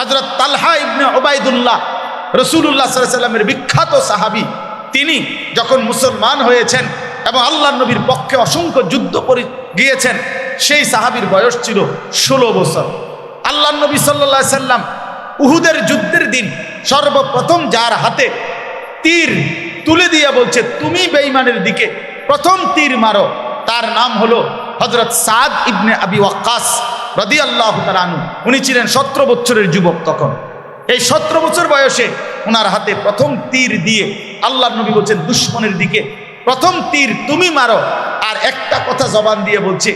হযরত তালহা ইবনে Ubaidullah রাসূলুল্লাহ সাল্লাল্লাহু আলাইহি ওয়াসাল্লামের বিখ্যাত সাহাবী, তিনি যখন মুসলমান হয়েছেন এবং আল্লাহর নবীর পক্ষে অসংখ্য যুদ্ধ করে গিয়েছেন, সেই সাহাবীর বয়স ছিল 16 বছর। আল্লাহর নবী সাল্লাল্লাহু আলাইহি সাল্লাম উহুদের যুদ্ধের দিন সর্বপ্রথম যার হাতে তীর তুলে দিয়ে বলছে, তুমি বেঈমানের দিকে প্রথম তীর মারো, তার নাম হলো হযরত সাদ ইবনে আবি ওয়াক্কাস রাদিয়াল্লাহু তাআলা আনহু। উনি ছিলেন 17 বছরের যুবক তখন। এই 17 বছর বয়সে ওনার হাতে প্রথম তীর দিয়ে আল্লাহর নবী বলছেন, দুশমনের দিকে প্রথম তীর তুমি মারো। আর একটা কথা জবান দিয়ে বলছে,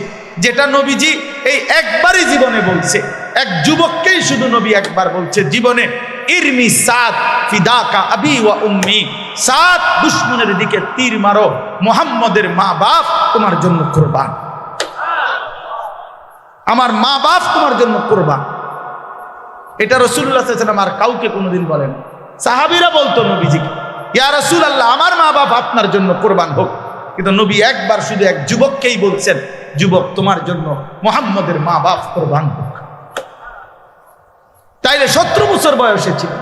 যেটা নবীজি এই একবারই জীবনে বলছে, এক যুবককেই শুধু নবী একবার বলছে জীবনে, ইরমি সাদ ফিদাকা আবি ওয়া উম্মি, সাদ দুশমনের দিকে তীর মারো, মুহাম্মদের মা বাপ তোমার জন্য কুরবান, আমার মা বাপ তোমার জন্য কুরবান। এটা রাসূলুল্লাহ সাল্লাল্লাহু আলাইহি ওয়াসাল্লাম আর কাউকে কোনোদিন বলেন। সাহাবীরা বলতো নবীজিকে, ইয়া রাসূলুল্লাহ আমার মা বাপ আপনার জন্য কুরবান হোক, কিন্তু নবী একবার শুধু এক যুবককেই বলছেন, যুবক তোমার জন্য মুহাম্মদের মা বাপ কুরবান হোক। তাইলে 17 বছর বয়সে ছিল,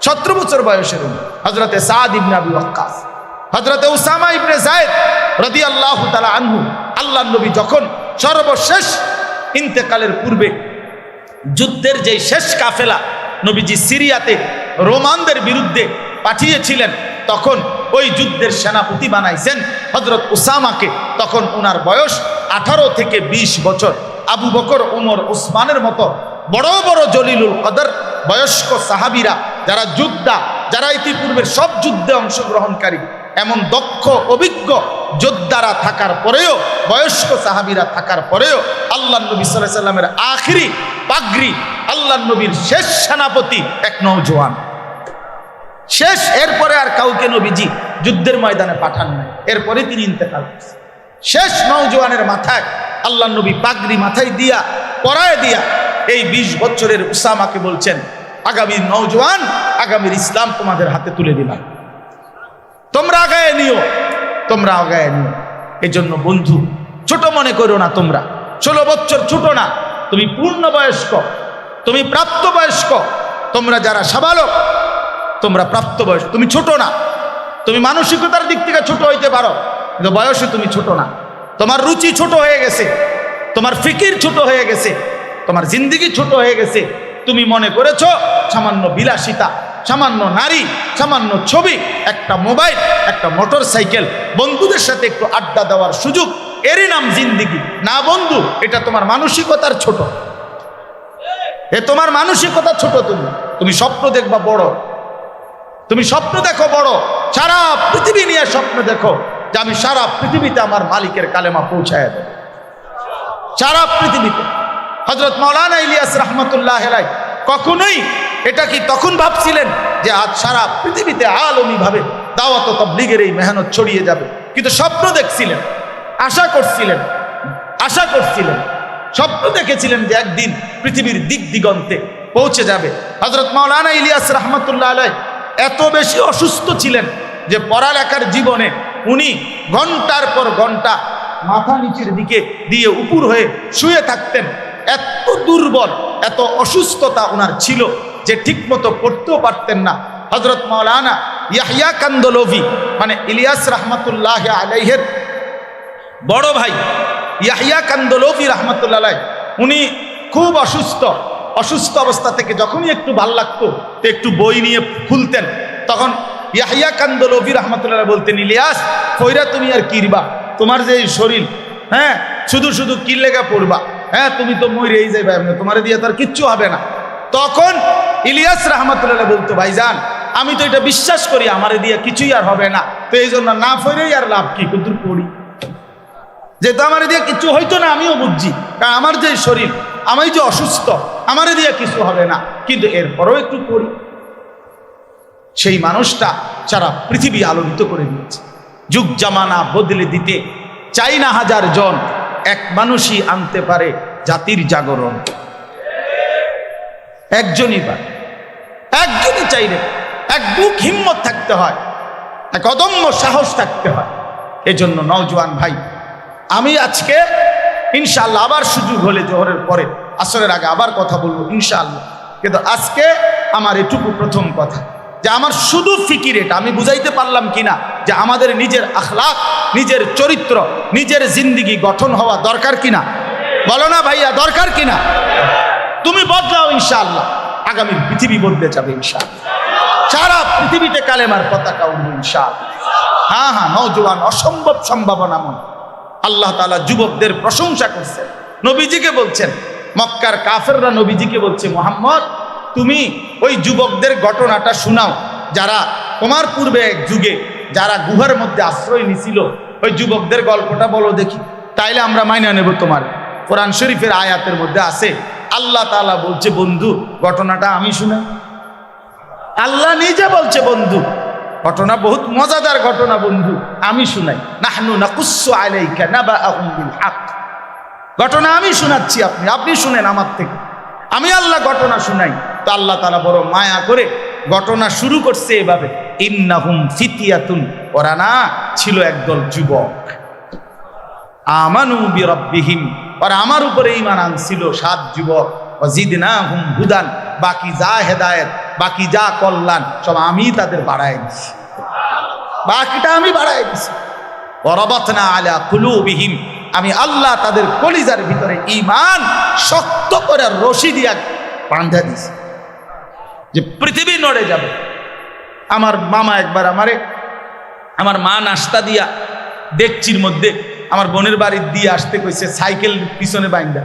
17 বছর বয়সের হযরতে সাদ ইবনে আবি ওয়াক্কাস, হযরতে উসামা ইবনে যায়েদ রাদিয়াল্লাহু তাআলা আনহু, আল্লাহর নবী যখন সর্বশেষ ইন্তেকালের পূর্বে যুদ্ধের যে শেষ কাফেলা নবীজি সিরিয়াতে রোমানদের বিরুদ্ধে পাঠিয়েছিলেন, তখন ওই যুদ্ধের সেনাপতি বানাইছেন হযরত উসামাকে। তখন ওনার বয়স 18 থেকে 20 বছর। আবু বকর, ওমর, ওসমানের মতো বড় বড় জলিলুল কদর বয়স্ক সাহাবীরা, যারা যোদ্ধা, যারা ইতিপূর্বের সব যুদ্ধে অংশগ্রহণকারী, এমন দক্ষ অভিজ্ঞ যোদ্ধারা থাকার পরেও, বয়স্ক সাহাবীরা থাকার পরেও আল্লাহর নবী সাল্লাল্লাহু আলাইহি সাল্লামের আখিরি পাগড়ি, আল্লাহর নবীর শেষ সেনাপতি এক নওজোয়ান, শেষ। এরপরে আর কাউকে নবীজি যুদ্ধের ময়দানে পাঠান নাই, এরপরে তিনি ইন্তেকাল করেছেন। শেষ নওজোয়ানের মাথায় আল্লাহর নবী পাগড়ি মাথায় দিয়া পরায় দিয়া এই 20 বছরের উসামাকে বলছেন, আগামী নওজোয়ান, আগামীর ইসলাম তোমাদের হাতে তুলে দিলাম, তোমরা আগায় নিও, তোমরা আগায় নিও। এই জন্য বন্ধু, ছোট মনে করো না, তোমরা 16 বছর ছোট না, তুমি পূর্ণবয়স্ক, তুমি প্রাপ্তবয়স্ক, তোমরা যারা সাবালক, তোমরা প্রাপ্তবয়স্ক, তুমি ছোট না। তুমি মানসিকতার দিক থেকে ছোট হইতে পারো, কিন্তু বয়সে তুমি ছোট না। তোমার রুচি ছোট হয়ে গেছে, তোমার ফিকির ছোট হয়ে গেছে, তোমার জিন্দেগি ছোট হয়ে গেছে। তুমি মনে করেছো সামান্য বিলাসিতা, সামান্য নারী, সামান্য ছবি, একটা মোবাইল, একটা মোটর সাইকেল, বন্ধুদের সাথে একটু আড্ডা দেওয়ার সুযোগ, এরই নাম জিন্দেগি। না বন্ধু, এটা তোমার মানসিকতার ছোট, এ তোমার মানসিকতা ছোট। তুমি স্বপ্ন দেখবা বড়, তুমি স্বপ্ন দেখো বড়, সারা পৃথিবী নিয়ে স্বপ্ন দেখো যে আমি সারা পৃথিবীতে আমার মালিকের কালেমা পৌঁছায় দেব, সারা পৃথিবীতে। হযরত মাওলানা ইলিয়াস রাহমাতুল্লাহ আলাইহি কখনোই এটা কি তখন ভাবছিলেন যে আজ সারা পৃথিবীতে আলমী ভাবে দাওয়াত ও তাবলীগের এই মেহনত ছড়িয়ে যাবে? কিন্তু স্বপ্ন দেখছিলেন, আশা করছিলেন, স্বপ্ন দেখেছিলেন যে একদিন পৃথিবীর দিক দিগন্তে পৌঁছে যাবে। হযরত মাওলানা ইলিয়াস রাহমাতুল্লাহ আলাইহি এত বেশি অসুস্থ ছিলেন যে পড়ালেখার জীবনে উনি ঘন্টার পর ঘন্টা মাথা নিচের দিকে দিয়ে উপর হয়ে শুয়ে থাকতেন। এত দুর্বল, এত অসুস্থতা ওনার ছিল যে ঠিকমতো পড়তেও পারতেন না। হযরত মাওলানা ইয়াহইয়া কান্দলভি, মানে ইলিয়াস রাহমাতুল্লাহ আলাইহির বড় ভাই ইয়াহইয়া কান্দলভি রাহমাতুল্লাহ আলাইহি, উনি খুব অসুস্থ অবস্থা থেকে যখনই একটু ভাল লাগতো তো একটু বই নিয়ে খুলতেন, তখন ইয়াহইয়া কান্দলভি রাহমাতুল্লাহ বলতেন, ইলিয়াস কইরা তুমি আর কিরবা, তোমার যে শরীর, হ্যাঁ শুধু শুধু কি লেগা পড়বা, হ্যাঁ তুমি তো মরেই যাইবা, তোমার দিয়ে তো আর কিচ্ছু হবে না। তখন ইলিয়াস রাহমাতুল্লাহ বলতো, ভাইজান আমি তো এটা বিশ্বাস করি আমারে দিয়ে কিছুই আর হবে না, তো এই জন্য না পড়েই আর লাভ কি, কিন্তু পড়ি, যেহেতু আমারে দিয়ে কিছু হইতো না আমিও বুঝছি, কারণ আমার যে শরীর, আমি যে অসুস্থ, আমারে দিয়ে কিছু হবে না, কিন্তু এরপরও একটু পড়ি। সেই মানুষটা সারা পৃথিবী আলোকিত করে দিয়েছে। যুগ জামানা বদলে দিতে চাই না হাজার জন, এক মানুষই আনতে পারে জাতির জাগরণ। একজনই পারে, একজনই চাইলে, এক বুক হিম্মত থাকতে হয়, এক অদম্য সাহস থাকতে হয়। এজন্য নওজোয়ান ভাই, আমি আজকে ইনশাআল্লাহ আবার সুযোগ হলে জোহরের পরে আসরের আগে আবার কথা বলবো ইনশাআল্লাহ। কিন্তু আজকে আমার এটুকু প্রথম কথা যে আমার শুধু ফিকির এটা, আমি বুঝাইতে পারলাম কিনা যে আমাদের নিজের আখলাক, নিজের চরিত্র, নিজের জিন্দিগি গঠন হওয়া দরকার কিনা? বলো না ভাইয়া, দরকার কিনা? তুমি বদলাও ইনশাআল্লাহ, আগামী পৃথিবী বদলে যাবে ইনশাআল্লাহ। সারা পৃথিবীতে কালেমার পতাকা উঠবে ইনশাআল্লাহ। হ্যাঁ হ্যাঁ, নওজোয়ান অসম্ভব সম্ভাবনাময়। আল্লাহ তাআলা যুবকদের প্রশংসা করছেন, নবীজিকে বলছেন। মক্কার কাফেররা নবীজিকে বলছে, মুহাম্মদ তুমি ওই যুবকদের ঘটনাটা শোনাও, যারা তোমার পূর্বে এক যুগে যারা গুহার মধ্যে আশ্রয় নিছিল, ওই যুবকদের গল্পটা বলো দেখি, তাইলে আমরা মাইনা নেব তোমার। কোরআন শরীফের আয়াতের মধ্যে আছে, আল্লাহ তাআলা বলছে, বন্ধু ঘটনাটা আমি শুনাই। আল্লাহ নিজে বলছে, বন্ধু ঘটনা বহুত মজাদার ঘটনা, বন্ধু আমি শুনাই। নাহনু নাকুসসু আলাইকা নাবাআহুম বিল হক, ঘটনা আমি শোনাচ্ছি, আপনি শুনেন আমার থেকে, আমি আল্লাহ ঘটনা শুনাই। তো আল্লাহ তাআলা বড় মায়া করে ঘটনা শুরু করছে এভাবে, ইন্নাহুম ফিতিয়াতুন, ওরা না ছিল একদল যুবক, আমানু বিরাব্বিহিম, ওরা আমার উপরে ঈমান আনছিল, 7 যুবক, ওয়াজিদনাহুম হুদান, বাকি যা হেদায়েত, বাকি যা কল্যাণ সব আমি তাদের বাড়ায় দিছি, বাকিটা আমি বাড়ায় দিছি। ওয়ারাবাতনা আলা কুলুবিহিম, আমি আল্লাহ তাদের কলিজার ভিতরে ঈমান শক্ত করে রশি দিয়া বাঁধা দিছি, যে পৃথিবী নড়ে যাবে। আমার মামা একবার আমার মা নাস্তা দিয়া ডেকচির মধ্যে আমার বোনের বাড়ির দিয়ে আসতে কইছে, সাইকেল পিছনে বাইন্দা।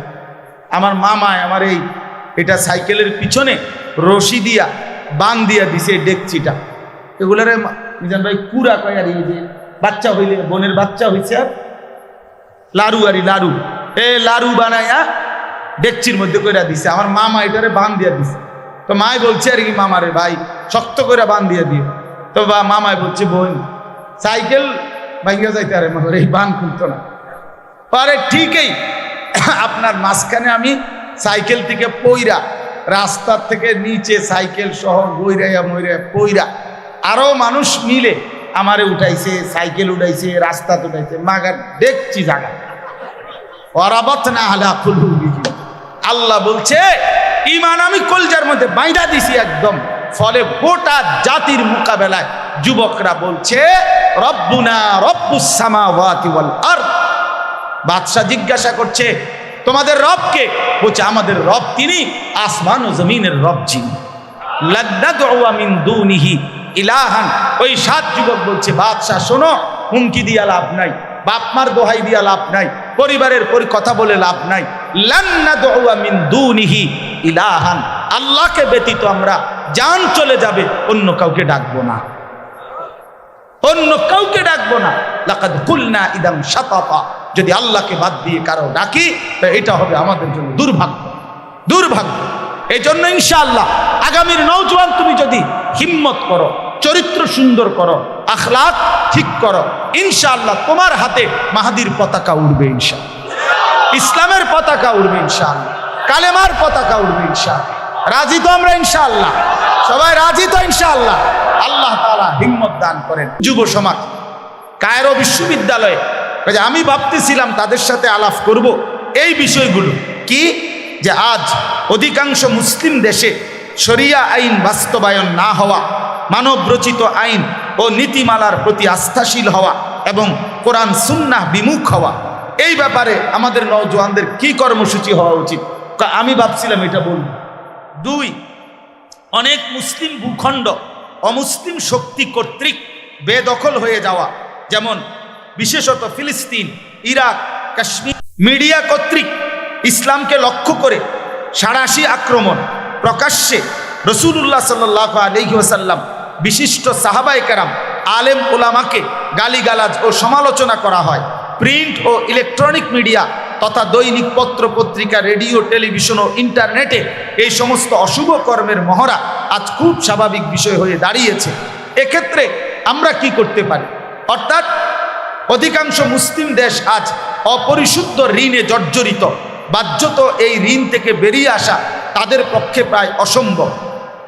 আমার মামায় আমার এটা সাইকেলের পিছনে রশি দিয়া বান দিয়া দিছে এই ডেকচিটা। এগুলারে মিজান ভাই কুড়া কয়, আর এই যে বাচ্চা হইলে, বোনের বাচ্চা হইছে, আর লাড়ু লাড়ু লাড়ু বানাইয়া ডেকচির মধ্যে কইরা দিছে। আমার মামা এটারে বান দিয়া দিছে। তো মায় বলছে আর কি, মামারে ভাই শক্ত করে বান দিয়া দিও। তো মামায় বলছে, বোন সাইকেল ভাঙ্গা যাইতে আরে মামার এই বান খুলতো না। পরে ঠিকই আপনার মাঝখানে আমি সাইকেল থেকে পইরা, রাস্তার থেকে নিচে সাইকেল সহ গইরাইয়া মইরা পইরা, আরো মানুষ মিলে আমারে উঠাইছে, সাইকেল উঠাইছে, রাস্তা উঠাইছে, মাগার দেখছি জায়গা। ওয়ারাবাতনা আলা কুলুবিহিম, আল্লাহ বলছে ঈমান আমি কলজার মধ্যে বাইন্ধা দিছি একদম। ফলে গোটা জাতির মোকাবেলায় যুবকরা বলছে, রব্বুনা রব্বুস সামাওয়াতি ওয়াল আরদ। বাদশা জিজ্ঞাসা করছে, তোমাদের রব কে? বলছে, আমাদের রব তিনি আসমান ও জমিনের রব যিনি। লাদউ মিন দুনিহি ইলাহান। ওই 7 যুবক বলছে, বাদশা শোনো, হুমকি দিয়া লাভ নাই, বাপ মার দোহাই দিয়া লাভ নাই, পরিবারের কথা বলে লাভ নাই। লান নাদউ মিন দুনিহি ইলাহান, আল্লাহকে ব্যতীত আমরা জান চলে যাবে অন্য কাউকে ডাকবো না, অন্য কাউকে ডাকবো না। লাকাদ কুলনা ইদাম শাতাতা, যদি আল্লাহকে বাদ দিয়ে কারো ডাকি তো এটা হবে আমাদের জন্য দুর্ভাগ্য, দুর্ভাগ্য। এই জন্য ইনশাআল্লাহ আগামীর নওজোয়ান তুমি যদি হিম্মত করো, চরিত্র সুন্দর করো, আখলাক ঠিক করো, ইনশাআল্লাহ তোমার হাতে মাহাদির পতাকা উড়বে ইনশাআল্লাহ, ইসলামের পতাকা উড়বে ইনশাআল্লাহ, কালেমার পতাকা উড়বে ইনশাআল্লাহ। রাজি তো আমরা ইনশাআল্লাহ? সবাই রাজি তো ইনশাআল্লাহ? আল্লাহ তাআলা হিম্মত দান করেন। যুব সমাজ কায়রো বিশ্ববিদ্যালয়ে, আমি ভাবতেছিলাম তাদের সাথে আলাপ করব এই বিষয়গুলো, কি যে আজ অধিকাংশ মুসলিম দেশে শরিয়া আইন বাস্তবায়ন না হওয়া, মানব রচিত আইন ও নীতিমালার প্রতি আস্থাশীল হওয়া এবং কোরআন সুন্নাহ বিমুখ হওয়া, এই ব্যাপারে আমাদের নওজোয়ানদের কি কর্মসূচি হওয়া উচিত? আমি ভাবছিলাম এটা বলব। 2, অনেক মুসলিম ভূখণ্ড অমুসলিম শক্তি কর্তৃক বেদখল হয়ে যাওয়া, যেমন বিশেষত ফিলিস্তিন, ইরাক, কাশ্মীর। মিডিয়া কর্তৃক ইসলামকে লক্ষ্য করে সাঁড়াশি আক্রমণ, প্রকাশ্যে রাসূলুল্লাহ সাল্লাল্লাহু আলাইহি ওয়াসাল্লাম, বিশিষ্ট সাহাবায়ে কেরাম, আলেম ওলামাকে গালিগালাজ ও সমালোচনা করা হয়। প্রিন্ট ও ইলেকট্রনিক মিডিয়া তথা দৈনিক পত্র পত্রিকা, রেডিও, টেলিভিশন ও ইন্টারনেটে এই সমস্ত অশুভ কর্মের মহড়া আজ খুব স্বাভাবিক বিষয় হয়ে দাঁড়িয়েছে। এক্ষেত্রে আমরা কি করতে পারি? অর্থাৎ অধিকাংশ মুসলিম দেশ আজ অপরিশুদ্ধ ঋণে জর্জরিত। বাধ্যত এই ঋণ থেকে বেরিয়ে আসা তাদের পক্ষে প্রায় অসম্ভব।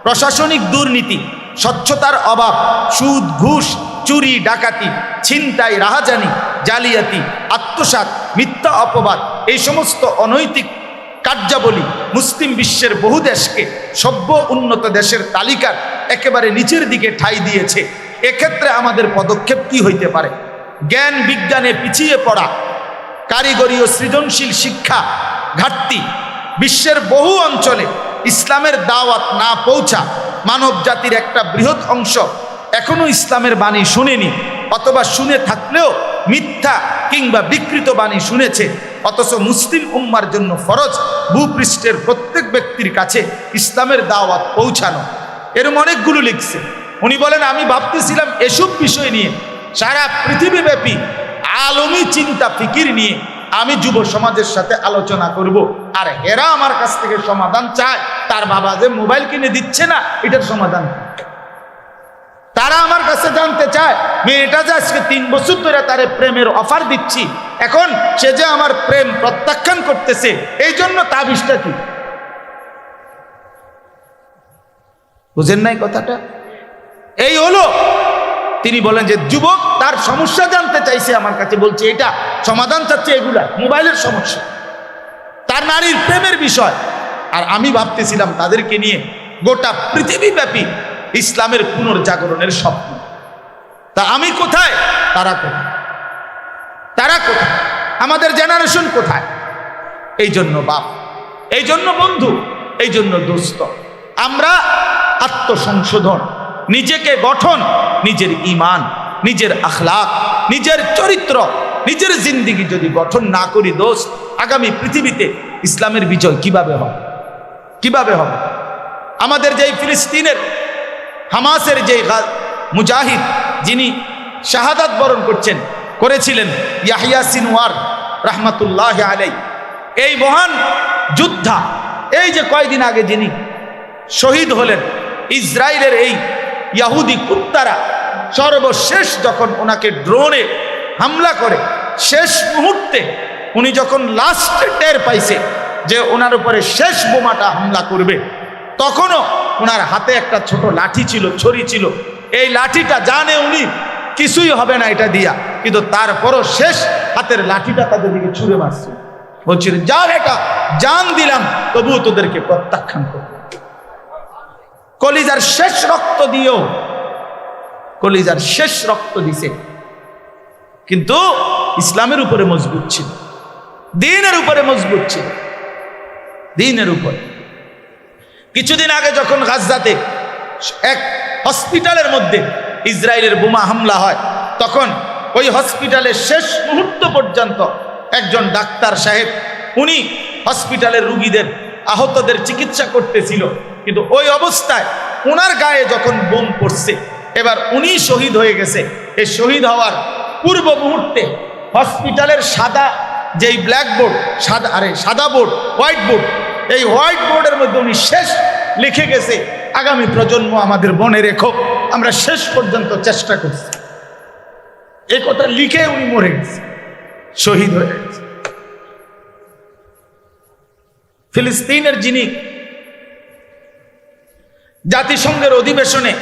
প্রশাসনিক দুর্নীতি, স্বচ্ছতার অভাব, সুদ, ঘুষ, চুরি, ডাকাতি, ছিনতাই, রাহাজানি, জালিয়াতি, আত্মসাৎ, মিথ্যা অপবাদ, এই সমস্ত অনৈতিক কার্যাবলী মুসলিম বিশ্বের বহু দেশকে সভ্য উন্নত দেশের তালিকার একেবারে নিচের দিকে ঠাঁই দিয়েছে। এক্ষেত্রে আমাদের পদক্ষেপ কি হইতে পারে? জ্ঞান বিজ্ঞানে পিছিয়ে পড়া, কারিগরি ও সৃজনশীল শিক্ষা ঘাটতি, বিশ্বের বহু অঞ্চলে ইসলামের দাওয়াত না পৌঁছা, মানব জাতির একটা বৃহৎ অংশ এখনো ইসলামের বাণী শুনেনি, অথবা শুনে থাকলেও মিথ্যা কিংবা বিকৃত বাণী শুনেছে। অথচ মুসলিম উম্মার জন্য ফরজ ভূপৃষ্ঠের প্রত্যেক ব্যক্তির কাছে ইসলামের দাওয়াত পৌঁছানো। এরম অনেকগুলো লিখছে। উনি বলেন, আমি ভাবতেছিলাম এসব বিষয় নিয়ে সারা পৃথিবীব্যাপী আলমী চিন্তা ফিকির নিয়ে আমি যুব সমাজের সাথে আলোচনা করব, আর এরা আমার কাছ থেকে সমাধান চায়। তার বাবা যে মোবাইল কিনে দিচ্ছে না, এটার সমাধান তারা আমার কাছে জানতে চায়। মেয়েটা যে আজকে 3 বছর ধরে তারে প্রেমের অফার দিচ্ছি, এখন সে যে আমার প্রেম প্রত্যাখ্যান করতেছে, এই জন্য তাবিজটা কি? বুঝেন নাই কথাটা? এই হলো, তিনি বলেন যে যুবক তার সমস্যা জানতে চাইছে আমার কাছে, বলছে এটা সমাধান চাচ্ছে, এগুলা মোবাইলের সমস্যা, তার নারীর প্রেমের বিষয়। আর আমি ভাবতেছিলাম তাদেরকে নিয়ে গোটা পৃথিবীব্যাপী ইসলামের পুনর্জাগরণের স্বপ্ন। তা আমি কোথায়, তারা কোথায়? তারা কোথায়? আমাদের জেনারেশন কোথায়? এই জন্য বাপ, এই জন্য বন্ধু, এই জন্য দোস্ত, আমরা আত্মসংশোধন, নিজেকে গঠন, নিজের ঈমান, নিজের আখলাক, নিজের চরিত্র, নিজের জিন্দেগি যদি গঠন না করি দোস্ত, আগামী পৃথিবীতে ইসলামের বিজয় কিভাবে হবে? কিভাবে হবে? আমাদের যেই ফিলিস্তিনের হামাসের যে মুজাহিদ, যিনি শাহাদাত বরণ করেছিলেন, ইয়াহিয়া সিনওয়ার রাহমাতুল্লাহ আলাই, এই মহান যোদ্ধা, এই যে কয়দিন আগে যিনি শহীদ হলেন, ইসরায়েলের এই ইয়াহুদি কুত্তারা সর্বশেষ যখন ওনাকে ড্রোনে হামলা করে, শেষ মুহূর্তে উনি যখন লাস্টে টের পাইছে যে ওনার উপরে শেষ বোমাটা হামলা করবে, তখনও ওনার হাতে একটা ছোট লাঠি ছিল, ছড়ি ছিল। এই লাঠিটা জানে উনি কিছুই হবে না এটা দিয়া, কিন্তু তারপরও শেষ হাতের লাঠিটা তাদের দিকে ছুঁড়ে মারছে, বলছিল যা এটা জান দিলাম, তবুও তোদেরকে প্রত্যাখ্যান করবে। কলিজার শেষ রক্ত দিয়েও, কলিজার শেষ রক্ত দিছে, কিন্তু ইসলামের উপরে মজবুত ছিল, দ্বীনের উপরে মজবুত ছিল, দ্বীনের উপরে। কিছুদিন আগে যখন গাজাতে এক হসপিটালের মধ্যে ইসরায়েলের বোমা হামলা হয়, তখন ওই হসপিটালের শেষ মুহূর্ত পর্যন্ত একজন ডাক্তার সাহেব, উনি হসপিটালের রুগীদের, আহতদের চিকিৎসা করতেছিল, কিন্তু ওই অবস্থায় ওনার গায়ে যখন বোম পড়ছে, এবার উনি শহীদ হয়ে গেছে। এই শহীদ হওয়ার পূর্ব মুহূর্তে হসপিটালের সাদা যেই ব্ল্যাকবোর্ড, সাদা বোর্ড, হোয়াইট বোর্ড, এই হোয়াইট বোর্ডের মধ্যে উনি শেষ লিখে গেছে, আগামী প্রজন্ম আমাদের মনে রেখো, আমরা শেষ পর্যন্ত চেষ্টা করছি। এই কথা লিখে উনি মরে গেছে, শহীদ হয়ে গেছে। ফিলিস্তিনের যিনি জাতিসংঘের অধিবেশনে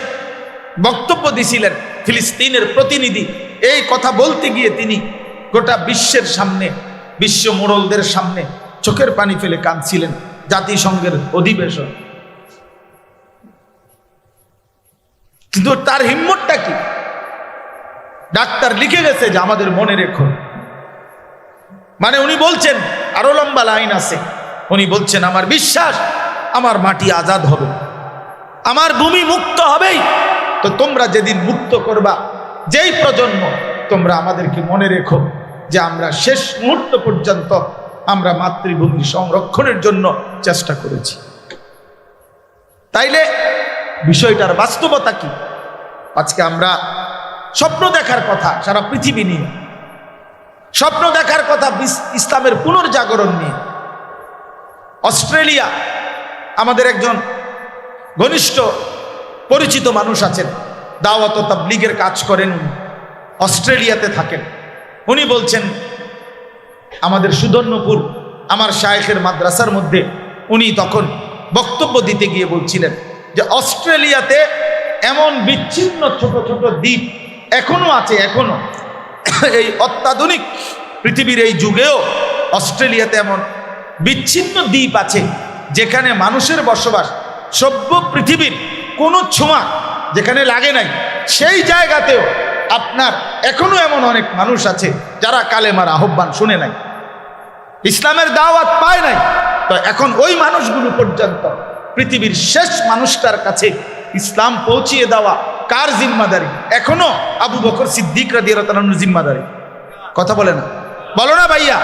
বক্তব্য দিছিলেন, ফিলিস্তিনের প্রতিনিধি, এই কথা বলতে গিয়ে তিনি গোটা বিশ্বের সামনে, বিশ্ব মোড়লদের সামনে চোখের পানি ফেলে কাঁদছিলেন। জাতিসংঘের অধিবেশন, কিন্তু তার হিম্মতটা কি? ডাক্তার লিখে গেছে যে আমাদের মনে রেখো, মানে উনি বলছেন, আরো লম্বা লাইন আছে, উনি বলছেন আমার বিশ্বাস আমার মাটি আজাদ হবে, আমার ভূমি মুক্ত হবেই। তো তোমরা যেদিন মুক্ত করবা, যেই প্রজন্ম, তোমরা আমাদেরকে মনে রেখো যে আমরা শেষ মুহূর্ত পর্যন্ত আমরা মাতৃভূমির সংরক্ষণের জন্য চেষ্টা করেছি। তাইলে বিষয়টার বাস্তবতা কি? আজকে আমরা স্বপ্ন দেখার কথা সারা পৃথিবী নিয়ে, স্বপ্ন দেখার কথা ইসলামের পুনর্জাগরণ নিয়ে। অস্ট্রেলিয়া, আমাদের একজন ঘনিষ্ঠ পরিচিত মানুষ আছেন, দাওয়াত ও তাবলীগের কাজ করেন, অস্ট্রেলিয়াতে থাকেন। উনি বলছেন, আমাদের সুধন্যপুর আমার শায়েখের মাদ্রাসার মধ্যে উনি তখন বক্তব্য দিতে গিয়ে বলছিলেন যে অস্ট্রেলিয়াতে এমন বিচ্ছিন্ন ছোট ছোট দ্বীপ এখনো আছে, এখনো এই অত্যাধুনিক পৃথিবীর এই যুগেও অস্ট্রেলিয়াতে এমন বিচ্ছিন্ন দ্বীপ আছে যেখানে মানুষের বসবাস, সভ্য পৃথিবীর কোনো ছোঁয়া যেখানে লাগে নাই, সেই জায়গাতেও আপনার এখনো এমন অনেক মানুষ আছে যারা কালেমার আহ্বান শুনে নাই, ইসলামের দাওয়াত পায় নাই। তো এখন ওই মানুষগুলো পর্যন্ত পৃথিবীর শেষ মানুষটার কাছে ইসলাম পৌঁছিয়ে দেওয়া কার জিম্মাদারি? এখনো আবু বকর সিদ্দিক রাদিয়াল্লাহু তাআলার জিম্মাদারি। কথা বলে না, বলো না ভাইয়া,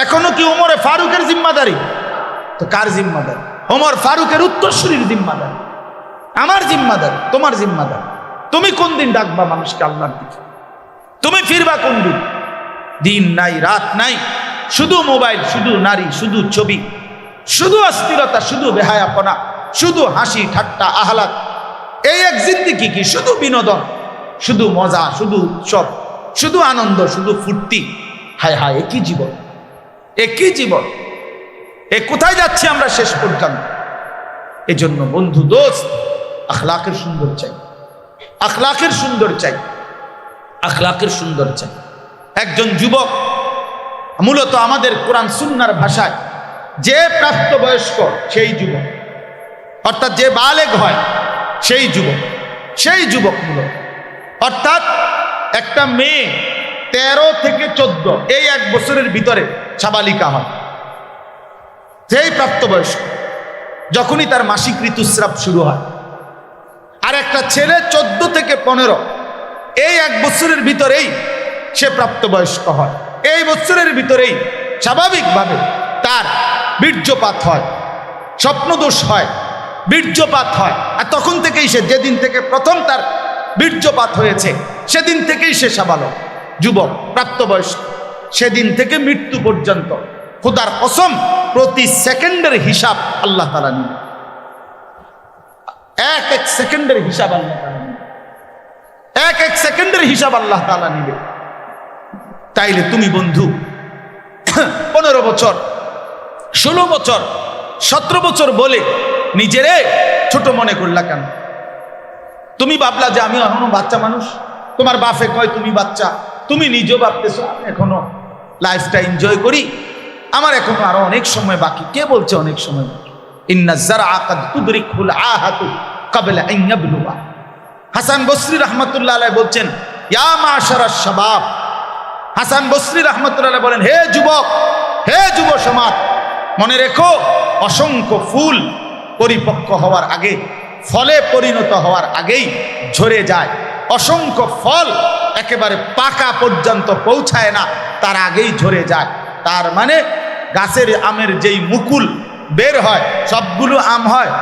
এখনো কি ওমরে ফারুকের জিম্মাদারি? তো কার জিম্মাদারি? ওমর ফারুকের উত্তরসূরির জিম্মাদারি, আমার জিম্মাদারি, তোমার জিম্মাদারি। তুমি কোন দিন ডাকবা মানুষকে আল্লাহর দিকে? তুমি ফিরবা কোন দিন? দিন নাই, রাত নাই, শুধু মোবাইল, শুধু নারী, শুধু ছবি, শুধু অস্থিরতা, শুধু বেহায়াপনা, শুধু হাসি ঠাট্টা আহ্লাদ। এই এক জিন্দেগি কি? শুধু বিনোদন, শুধু মজা, শুধু উৎসব, শুধু আনন্দ, শুধু ফুর্তি। হায় হায়, একই জীবন, একই জীবন। এ কোথায় যাচ্ছি আমরা শেষ পর্যন্ত? এজন্য বন্ধু, দোস্ত, আখলাকের সুন্দর চাই, আখলাকের সুন্দর চাই, আখলাকের সুন্দর চাই। একজন যুবক, মূলত আমাদের কোরআন সুন্নাহর ভাষায় যে প্রাপ্তবয়স্ক সেই যুবক, অর্থাৎ যে বালেগ হয় সেই যুবক, সেই যুবক মূলত, অর্থাৎ একটা মেয়ে 13 থেকে 14 এই 1 বছরের ভিতরে সাবালিকা হয়, সেই প্রাপ্তবয়স্ক, যখনই তার মাসিক ঋতুস্রাব শুরু হয়। আর একটা ছেলে 14 থেকে 15 এই 1 বছরের ভিতরেই সে প্রাপ্তবয়স্ক হয়। এই বছরের ভিতরেই স্বাভাবিকভাবে তার বীর্যপাত হয়, স্বপ্নদোষ হয়, বীর্যপাত হয়। আর তখন থেকেই সে, যেদিন থেকে প্রথম তার বীর্যপাত হয়েছে সেদিন থেকেই সে সাবালক, যুবক, প্রাপ্তবয়স্ক। সেদিন থেকে মৃত্যু পর্যন্ত খোদার কসম প্রতি সেকেন্ডের হিসাব আল্লাহ তাআলা নেবেন। এক এক সেকেন্ডের হিসাব আল্লাহ তাআলা নেবেন, এক এক সেকেন্ডের হিসাব আল্লাহ তাআলা নেবে। তাইলে তুমি বন্ধু 15 বছর, 16 বছর, 17 বছর বলে নিজেরে ছোট মনে করলা কেন? তুমি ভাবলা যে আমি এখনো বাচ্চা মানুষ। তোমার বাপে কয় তুমি বাচ্চা, তুমি নিজেও ভাবতেছো এখনো লাইফটা এনজয় করি, আমার এখনো আরো অনেক সময় বাকি। কে বলছে অনেক সময় বাকি? ইন্না যারআ কাদ তুদরিকুল আহাতু ক্বাবলা আন ইয়াবলুগা। হাসান বসরি রাহমাতুল্লাহ আলাইহি বলছেন, ইয়া মাশারাশ শাবাব। হাসান বসরি রাহমাতুল্লাহ আলাইহি বলেন, হে যুবক, হে যুব সমাজ, মনে রেখো অসংখ্য ফুল পরিপক্ক হওয়ার আগে, ফলে পরিণত হওয়ার আগেই ঝরে যায়। অসংখ্য ফল একেবারে পাকা পর্যন্ত পৌঁছায় না, তার আগেই ঝরে যায়। তার মানে গাছের আমের যেই মুকুল বের হয় সবগুলো আম হয়,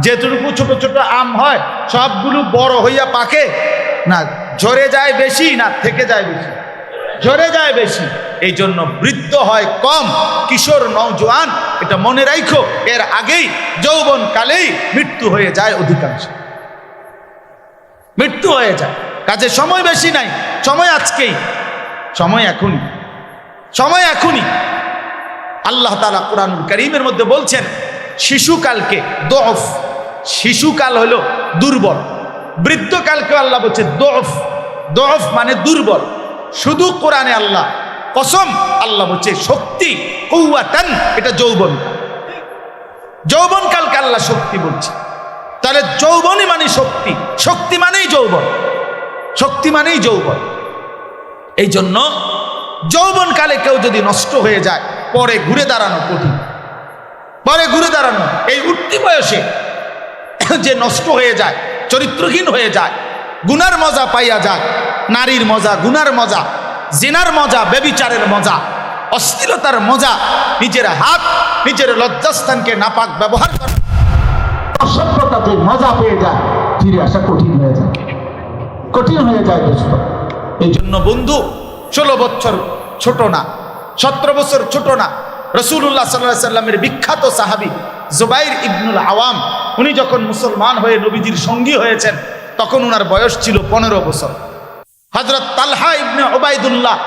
যেটুকু ছোট ছোট আম হয় সবগুলো বড় হইয়া পাকে না, ঝরে যায় বেশি না থেকে যায় বেশি? ঝরে যায় বেশি। এই জন্য বৃদ্ধ হয় কম, কিশোর নওজোয়ান, এটা মনে রাখো, এর আগেই যৌবন কালেই মৃত্যু হয়ে যায়, অধিকাংশ মৃত্যু হয়ে যায়। কাজে সময় বেশি নাই, সময় আজকেই, সময় এখনই, সময় এখনই। আল্লাহ তাআলা কুরআনুল কারীমের মধ্যে বলছেন শিশুকালকে দফ, শিশুকাল হলো দুর্বল, বৃদ্ধকালকে আল্লাহ বলছে দফ, দফ মানে দুর্বল। শুধু কোরআনে আল্লাহ কসম, আল্লাহ বলছে শক্তি, কুওয়াতান, এটা যৌবন, যৌবনকালকে আল্লাহ শক্তি বলছে। তাহলে যৌবনই মানে শক্তি, শক্তি মানেই যৌবন, শক্তি মানেই যৌবন। এই জন্য যৌবনকালে কেউ যদি নষ্ট হয়ে যায়, পরে ঘুরে দাঁড়ানো কঠিন, পরে ঘুরে দাঁড়ানো। এই উঠতি বয়সে যে নষ্ট হয়ে যায়, চরিত্রহীন হয়ে যায়, গুনার মজা পাইয়া যায়, নারীর মজা, গুনার মজা, জিনার মজা, ব্যভিচারের মজা, অশ্লীলতার মজা, নিজের হাত, নিজের লজ্জাস্থানকে নাপাক ব্যবহার করা, অসভ্যতাতে মজা পেয়ে যায়, ফিরে আসা কঠিন হয়ে যায়, কঠিন হয়ে যায় দোস্ত। এই জন্য বন্ধু 16 বছর ছোট না, 17 বছর ছোট না। রাসূলুল্লাহ সাল্লাল্লাহু আলাইহি সাল্লামের বিখ্যাত সাহাবী জুবাইর ইবনুল আওয়াম, উনি যখন মুসলমান হয়ে নবীজির সঙ্গী হয়েছেন তখন উনার বয়স ছিল 15 বছর। হযরত তালহা ইবনে উবাইদুল্লাহ,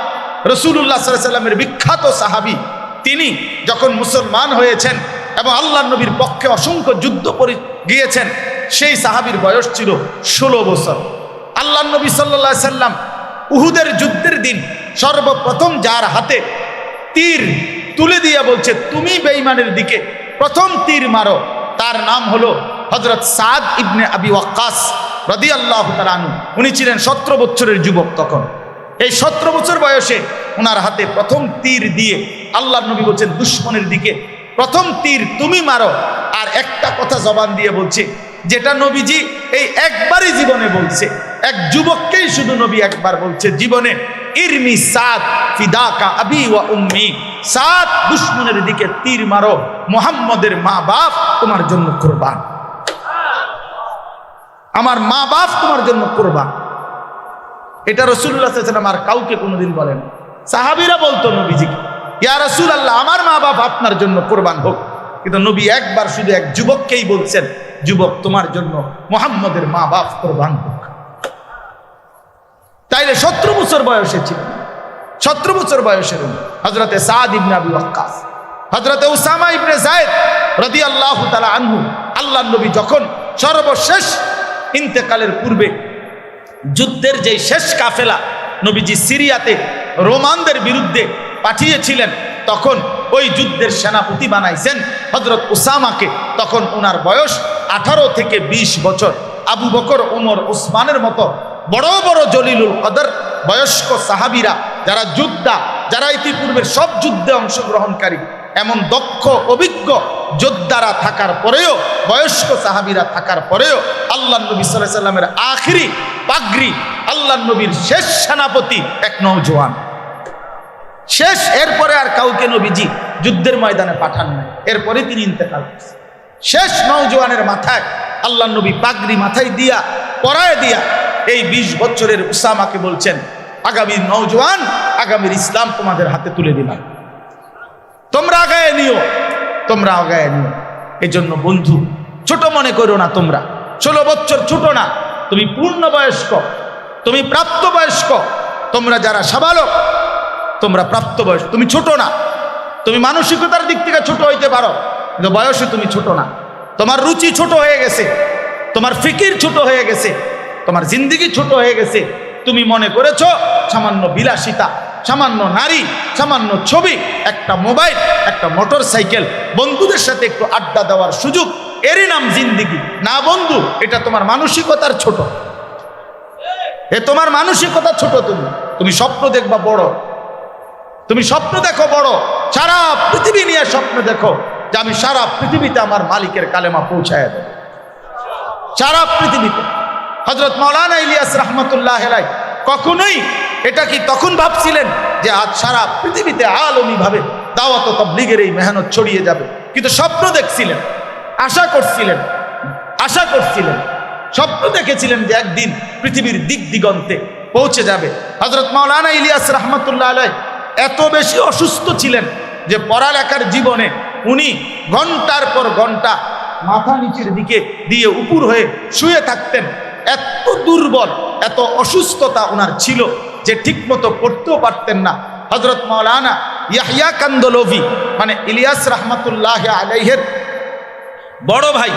রাসূলুল্লাহ সাল্লাল্লাহু আলাইহি সাল্লামের বিখ্যাত সাহাবী, তিনি যখন মুসলমান হয়েছেন এবং আল্লাহর নবীর পক্ষে অসংখ্য যুদ্ধ করে গিয়েছেন, সেই সাহাবীর বয়স ছিল 16 বছর। আল্লাহর নবী সাল্লাল্লাহু আলাইহি সাল্লাম উহুদের যুদ্ধের দিন সর্বপ্রথম যার হাতে তীর তুলে দিয়ে বলছে তুমি বেঈমানের দিকে প্রথম তীর মারো। তার নাম হলো হযরত সাদ ইবনে আবি ওয়াক্কাস রাদিয়াল্লাহু তাআলা আনহু। উনি ছিলেন 17 বছরের যুবক তখন। এই 17 বছর বয়সে ওনার হাতে প্রথম তীর দিয়ে আল্লাহর নবী বলছেন দুশমনের দিকে প্রথম তীর তুমি মারো। আর একটা কথা জবান দিয়ে বলছে, যেটা নবীজি এই একবারই জীবনে বলছে, এক যুবককেই শুধু নবী একবার বলছে জীবনে, ইরমি সাদ ফিদাকা আবি ওয়া উম্মি, সাদ দুশমনের দিকে তীর মারো, মুহাম্মদের মা বাপ তোমার জন্য কুরবান, আমার মা বাপ তোমার জন্য কুরবান। এটা রাসূলুল্লাহ সাল্লাল্লাহু আলাইহি ওয়াসাল্লাম আর কাউকে কোনোদিন বলেন। সাহাবীরা বলতো নবীজিকে, ইয়া রাসূলুল্লাহ আমার মা বাপ আপনার জন্য কুরবান হোক, কিন্তু নবী একবার শুধু এক যুবককেই বলছেন, যুবক তোমার জন্য মুহাম্মদের মা বাপ কুরবান হোক। তাইলে 17 বছর বয়সে ছিল, 17 বছর বয়সের হযরতে সাদ ইবনে আবি ওয়াক্কাস, হযরতে উসামা ইবনে যায়েদ রাদিয়াল্লাহু তাআলা আনহু, আল্লাহর নবী যখন সর্বশেষ ইন্তেকালের পূর্বে যুদ্ধের যে শেষ কাফেলা নবীজি সিরিয়াতে রোমানদের বিরুদ্ধে পাঠিয়েছিলেন, তখন ওই যুদ্ধের সেনাপতি বানাইছেন হযরত উসামাকে। তখন ওনার বয়স 18 থেকে 20 বছর। আবু বকর, ওমর, উসমানের মতো বড় বড় জলিলুল কদর বয়স্ক সাহাবীরা, যারা যোদ্ধা, যারা ইতিপূর্বের সব যুদ্ধে অংশগ্রহণকারী, এমন দক্ষ অভিজ্ঞ যোদ্ধারা থাকার পরেও, বয়স্ক সাহাবীরা থাকার পরেও আল্লাহর নবী সাল্লাল্লাহু আলাইহি সাল্লামের আখিরি পাগড়ি, আল্লাহর নবীর শেষ সেনাপতি এক নওজোয়ান, শেষ। এরপরে আর কাউকে নবীজি যুদ্ধের ময়দানে পাঠান নাই, এরপরে তিনি ইন্তেকাল করেছেন। শেষ নওজোয়ানের মাথায় আল্লাহর নবী পাগড়ি মাথায় দিয়া পরায় দিয়া এই 20 বছরের উসামাকে বলছেন, আগামী নওজোয়ান, আগামীর ইসলাম তোমাদের হাতে তুলে দিলাম, তোমরা আগায় নিও, তোমরা আগায় নিও। এই জন্য বন্ধু, ছোট মনে করো না, তোমরা 16 বছর ছোট না, তুমি পূর্ণবয়স্ক, তুমি প্রাপ্তবয়স্ক, তোমরা যারা সাবালক, তোমরা প্রাপ্তবয়স্ক, তুমি ছোট না। তুমি মানসিকতার দিক থেকে ছোট হইতে পারো, কিন্তু বয়সে তুমি ছোট না। তোমার রুচি ছোট হয়ে গেছে, তোমার ফিকির ছোট হয়ে গেছে, তোমার জিন্দেগি ছোট হয়ে গেছে। তুমি মনে করেছো সামান্য বিলাসিতা, সামান্য নারী, সামান্য ছবি, একটা মোবাইল, একটা মোটর সাইকেল, বন্ধুদের সাথে একটু আড্ডা দেওয়ার সুযোগ, এরই নাম জিন্দেগি। না বন্ধু, এটা তোমার মানসিকতার ছোট, এ তোমার মানসিকতা ছোট। তুমি স্বপ্ন দেখবা বড়, তুমি স্বপ্ন দেখো বড়, সারা পৃথিবী নিয়ে স্বপ্ন দেখো যে আমি সারা পৃথিবীতে আমার মালিকের কালেমা পৌঁছায় দেব, সারা পৃথিবীতে। হযরত মাওলানা ইলিয়াস রাহমাতুল্লাহ আলাইহি কখনোই এটা কি তখন ভাবছিলেন যে আজ সারা পৃথিবীতে আলমী ভাবে দাওয়াত ও তাবলীগের এই মেহনত ছড়িয়ে যাবে? কিন্তু স্বপ্ন দেখছিলেন, আশা করছিলেন, স্বপ্ন দেখেছিলেন যে একদিন পৃথিবীর দিক দিগন্তে পৌঁছে যাবে। হযরত মাওলানা ইলিয়াস রাহমাতুল্লাহ আলাইহি এত বেশি অসুস্থ ছিলেন যে পড়ালেখার জীবনে উনি ঘন্টার পর ঘন্টা মাথা নিচের দিকে দিয়ে উপর হয়ে শুয়ে থাকতেন। এত দুর্বল, এত অসুস্থতা ওনার ছিল যে ঠিকমতো পড়তেও পারতেন না। হযরত মাওলানা ইয়াহইয়া কান্দলভি, মানে ইলিয়াস রাহমাতুল্লাহ আলাইহির বড় ভাই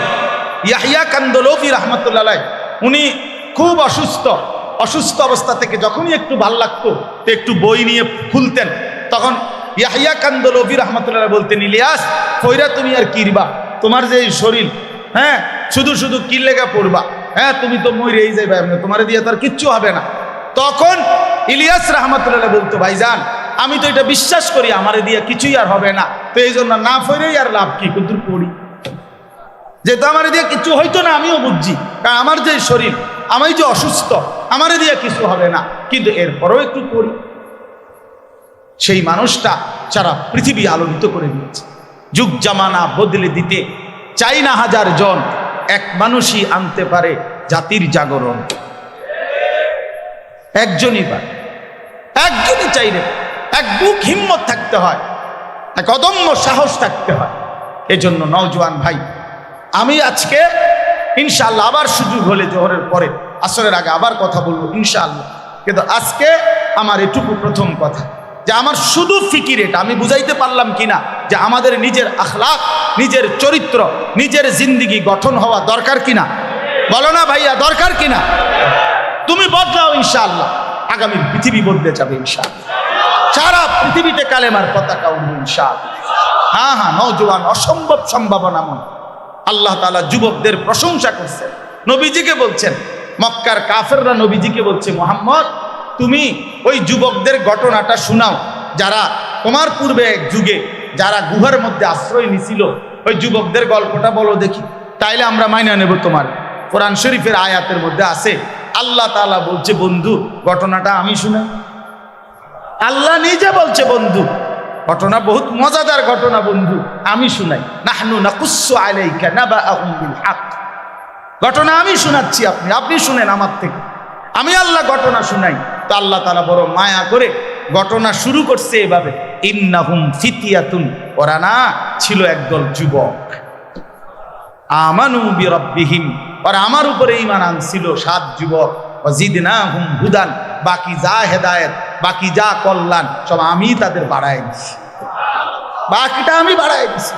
ইয়াহইয়া কান্দলভি রাহমাতুল্লাহ আলাইহি, উনি খুব অসুস্থ অবস্থা থেকে যখনই একটু ভাল লাগতো তো একটু বই নিয়ে খুলতেন। তখন ইয়াহইয়া কান্দলভি রাহমাতুল্লাহ আলাইহি বলতেন, ইলিয়াস কইরা তুমি আর কিরবা, তোমার যে শরীর, হ্যাঁ শুধু শুধু কি লেগা পড়বা, হ্যাঁ তুমি তো মরেই যাইবা, তোমার দিয়ে তার কিচ্ছু হবে না। তখন ইলিয়াস রাহমাতুল্লাহ আলাইহি বলতো, ভাইজান আমি তো এটা বিশ্বাস করি আমারে দিয়ে কিছুই আর হবে না, তো এই জন্য না পড়েই আর লাভ কি, কিন্তু পড়ি, যেহেতু আমারে দিয়ে কিছু হইতো না আমিও বুঝছি, কারণ আমার যে শরীর, আমি যে অসুস্থ, আমারে দিয়ে কিছু হবে না, কিন্তু এরপরও একটু পড়ি। সেই মানুষটা সারা পৃথিবী আলোকিত করে দিয়েছে। যুগ জামানা বদলে দিতে চাই না হাজার জন, এক মানুষই আনতে পারে জাতির জাগরণ। একজনই পারে, একজনই চাইলে, এক বুক হিম্মত থাকতে হয়, এক অদম্য সাহস থাকতে হয়। এজন্য নওজোয়ান ভাই, আমি আজকে ইনশাআল্লাহ আবার সুযোগ হলে জোহরের পরে আসরের আগে আবার কথা বলবো ইনশাআল্লাহ, কিন্তু আজকে আমার এটুকু প্রথম কথা যে আমার শুধু ফিকির এটা, আমি বুঝাইতে পারলাম কিনা যে আমাদের নিজের আখলাক, নিজের চরিত্র, নিজের জিন্দেগি গঠন হওয়া দরকার কিনা, বলো না ভাইয়া, দরকার কিনা? তুমি বদলাও ইনশাআল্লাহ, আগামীর পৃথিবী বদলে যাবে ইনশাআল্লাহ। সারা পৃথিবীতে কালেমার পতাকা উঠবে ইনশাআল্লাহ। হ্যাঁ হ্যাঁ, নওজোয়ান অসম্ভব সম্ভাবনাময়। আল্লাহ তাআলা যুবকদের প্রশংসা করছেন, নবীজিকে বলছেন, মক্কার কাফেররা নবীজিকে বলছে, মুহাম্মদ তুমি ওই যুবকদের ঘটনাটা শোনাও, যারা তোমার পূর্বে এক যুগে যারা গুহার মধ্যে আশ্রয় নিছিল, ওই যুবকদের গল্পটা বলো দেখি, তাইলে আমরা মাইনা নেব তোমার। কোরআন শরীফের আয়াতের মধ্যে আছে, আল্লাহ তাআলা বলছে, বন্ধু ঘটনাটা আমি শুনে। আল্লাহ নিজে বলছে, বন্ধু ঘটনা বহুত মজাদার ঘটনা, বন্ধু আমি শুনাই। নাহনু নাকুসসু আলাইকা নাবাআহুম বিল হক, ঘটনা আমি শোনাচ্ছি, আপনি শুনেন আমার থেকে, আমি আল্লাহ ঘটনা শুনাই। তো আল্লাহ তাআলা বড় মায়া করে ঘটনা শুরু করছে এভাবে, ইন্নাহুম ফিতিয়াতুন, ওরা না ছিল একদল যুবক, আমানু বিরাব্বিহিম, ওরা আমার উপরে ঈমান আনছিল, 7 যুবক, ওয়াজিদনাহুম হুদান, বাকি যা হেদায়েত, বাকি যা কল্যাণ সব আমি তাদের বাড়ায় দিছি, বাকিটা আমি বাড়ায় দিছি।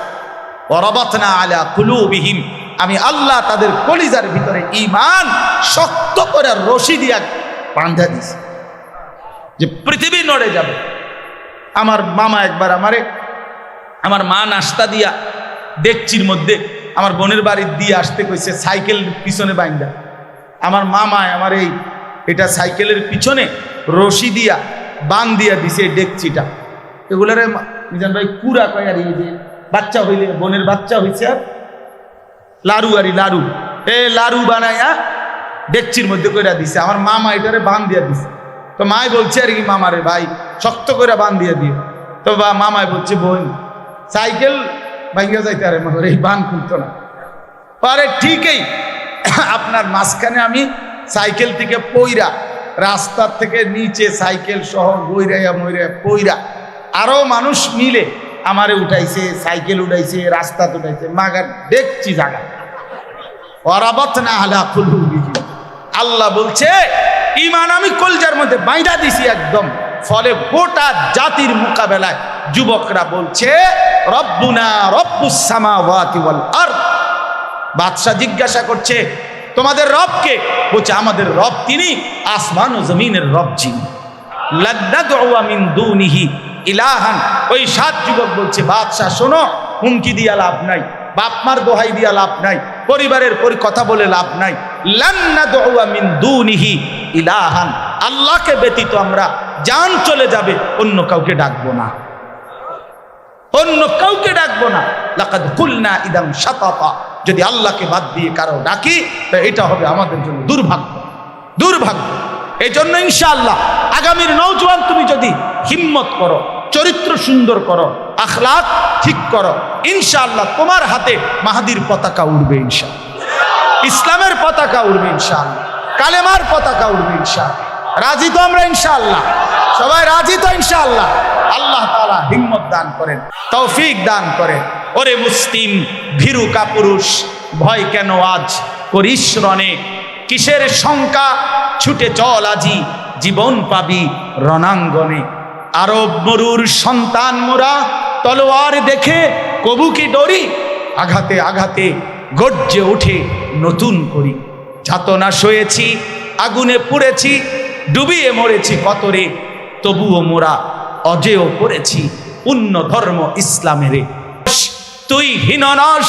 ওয়ারাবাতনা আলা কুলুবিহিম, আমি আল্লাহ তাদের কলিজার ভিতরে ঈমান শক্ত করে রশি দিয়া বাঁধা দিছি, যে পৃথিবী নড়ে যাবে। আমার মামা একবার আমার মা নাস্তা দিয়া ডেকচির মধ্যে আমার বোনের বাড়ির দিয়ে আসতে কইছে, সাইকেল পিছনে বাইন্দা। আমার মামায় আমার এটা সাইকেলের পিছনে রশি দিয়া বান দিয়া দিছে ডেকচিটা। এগুলারে মিজান ভাই কুড়া কয়, আর এই যে বাচ্চা হইলে, বোনের বাচ্চা হইছে, আর লাড়ু লাড়ু লাড়ু বানাইয়া ডেকচির মধ্যে কইরা দিছে। আমার মামা এটারে বান দিয়া দিছে। তো মায় বলছে আর কি, মামারে ভাই শক্ত করে বান দিয়ে দিয়ে। তো মামায় বলছে, বোন সাইকেল ভাঙ্গা যাইতে, আরে মামার এই বান খুলতো না। আরে ঠিকই, আপনার মাঝখানে আমি সাইকেল থেকে পইরা, রাস্তার থেকে নিচে সাইকেল সহ গইরাইয়া মইরা পইরা, আরো মানুষ মিলে আমারে উঠাইছে, সাইকেল উঠাইছে, রাস্তা উঠাইছে, মাগার দেখছি জায়গা। ওয়ারাবাতনা আলা কুলুবিহিম, আল্লাহ বলছে ঈমান আমি কলজার মধ্যে বাইন্ধা দিছি একদম। ফলে গোটা জাতির মোকাবেলায় যুবকরা বলছে, রব্বুনা রব্বুস সামাওয়াতি ওয়াল আরদ। বাদশা জিজ্ঞাসা করছে, তোমাদের রব কে? বলছে, আমাদের রব তিনি আসমান ও জমিনের রব যিনি। লান্নাদউ মিন দুনিহি ইলাহান। ওই 7 যুবক বলছে, বাদশা শোনো, হুমকি দিয়া লাভ নাই, বাপ মার দোহাই দিয়া লাভ নাই, পরিবারের কথা বলে লাভ নাই। লান্নাদউ মিন দুনিহি ইলাহান, আল্লাহকে ব্যতীত আমরা জান চলে যাবে, অন্য কাউকে ডাকবো না, অন্য কাউকে ডাকবো না। লাকাদ কুলনা ইদাম শাতাতা, যদি আল্লাহকে বাদ দিয়ে কারো ডাকি তো এটা হবে আমাদের জন্য দুর্ভাগ্য, দুর্ভাগ্য। এই জন্য ইনশাআল্লাহ আগামীর নওজোয়ান তুমি যদি হিম্মত করো, চরিত্র সুন্দর করো, আখলাক ঠিক করো, ইনশাআল্লাহ তোমার হাতে মাহাদির পতাকা উড়বে, ইনশাআল্লাহ ইসলামের পতাকা উড়বে, ইনশাআল্লাহ কালেমার পতাকা উড়বে, ইনশাআল্লাহ। রাজি তো আমরা ইনশাআল্লাহ? সবাই রাজি তো ইনশাআল্লাহ? আল্লাহ তাআলা হিম্মত দান করেন, তৌফিক দান করেন। ওরে মুসলিম ভীরু কাপুরুষ, ভয় কেন আজ করিস রণে, কিসের শঙ্কা, ছুটে চল আজি, জীবন পাবি রণাঙ্গনে। আরব মরুর সন্তান মোরা, তলোয়ার দেখে কবু কি ডরি, আঘাতে আঘাতে গর্জে ওঠে নতুন করি। যাতনা সয়েছি, আগুনে পুড়েছি, ডুবিয়ে মরেছি কতরে, তবুও মোরা অজেয় করেছি পুণ্য ধর্ম ইসলামেরে। তুই হীননস,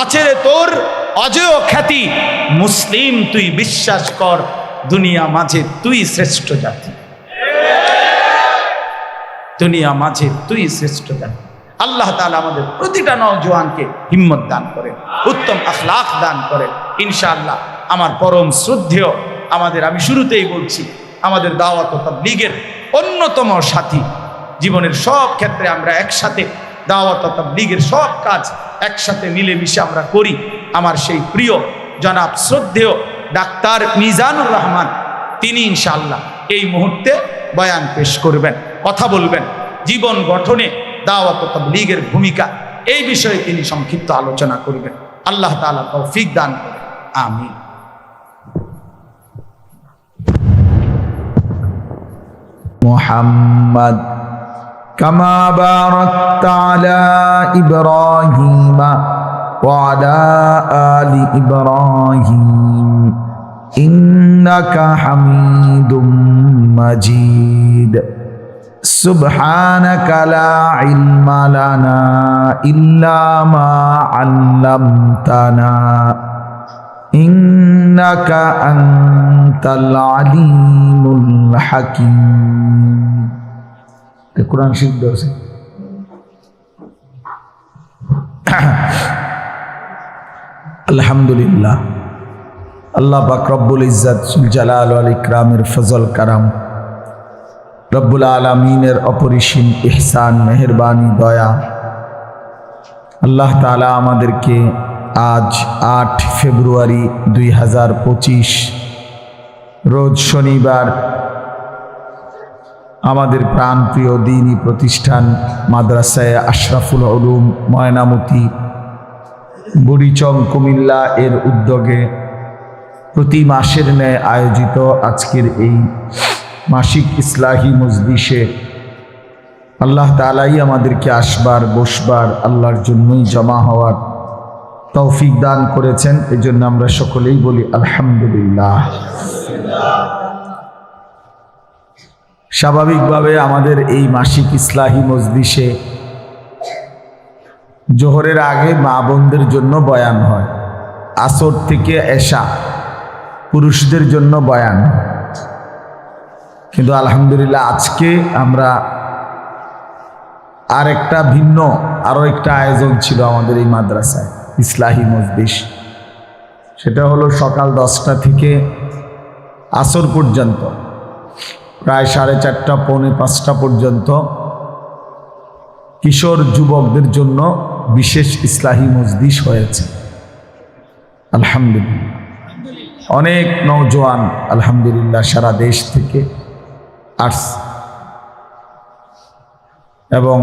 আছে রে তোর অজেয় খ্যাতি, মুসলিম তুই বিশ্বাস কর, দুনিয়া মাঝে তুই শ্রেষ্ঠ জাতি, দুনিয়া মাঝে তুই শ্রেষ্ঠ জাতি। আল্লাহ তাআলা আমাদের প্রতিটা নওজোয়ানকে হিম্মত দান করেন, উত্তম আখলাক দান করেন ইনশাআল্লাহ। আমার পরম শ্রদ্ধেয়, আমি শুরুতেই বলছি, আমাদের দাওয়াত ও তাবলীগের অন্যতম সাথী, জীবনের সব ক্ষেত্রে আমরা একসাথে দাওয়াত ও তাবলীগের সব কাজ একসাথে মিলেমিশে আমরা করি। আমার সেই প্রিয় জনাব শ্রদ্ধেয় ডাক্তার মিজানুর রহমান, তিনি ইনশাআল্লাহ এই মুহূর্তে বয়ান পেশ করবেন, কথা বলবেন, জীবন গঠনে দাওয়াত ও তাবলীগের ভূমিকা, এই বিষয়ে তিনি সংক্ষিপ্ত আলোচনা করবেন। আল্লাহ তাআলা তৌফিক দান করেন, আমিন। মুহাম্মদ কামা বারাকতা আলা ইব্রাহিম ওয়া আলা আলি ইব্রাহিম ইন্নাকা হামিদুম মাজিদ। سبحانك لا علم لنا إلا ما علمتنا إنك أنت العليم الحكيم القرآن شريف دوسي আলহামদুলিল্লাহ আল্লাহ পাক রব্বুল ইজ্জত জুল জালাল ওয়াল ইকরামের ফজল কারাম রব্বুল আলামিনের অপরিসীম ইহসান মেহেরবানি দয়া আল্লাহ তাআলা আমাদেরকে আজ 8 ফেব্রুয়ারি 2025 রোজ শনিবার আমাদের প্রাণপ্রিয় দ্বীনি প্রতিষ্ঠান মাদ্রাসায়ে আশরাফুল উলুম ময়নামতি বুড়িচং কুমিল্লা এর উদ্যোগে প্রতি মাসের ন্যায় আয়োজিত আজকের এই মাসিক ইসলাহি মজলিসে আল্লাহ তাআলাই আমাদেরকে আসবার বসবার আল্লাহর জন্যই জমা হওয়ার তৌফিক দান করেছেন। এজন্য আমরা সকলেই বলি আলহামদুলিল্লাহ। স্বাভাবিকভাবে আমাদের এই মাসিক ইসলাহি মজলিসে জোহরের আগে মা বোনদের জন্য বয়ান হয়, আসর থেকে এশা পুরুষদের জন্য বয়ান। কিন্তু আলহামদুলিল্লাহ আজকে আমরা আরো একটা আয়োজন ছিল আমাদের এই মাদ্রাসায় ইসলাহি মজলিস। সেটা হলো সকাল 10টা থেকে আসর পর্যন্ত প্রায় 4:30 পৌনে 5টা পর্যন্ত কিশোর যুবকদের জন্য বিশেষ ইসলাহি মজলিস হয়েছে। আলহামদুলিল্লাহ অনেক নওজোয়ান আলহামদুলিল্লাহ সারা দেশ থেকে আসছে এবং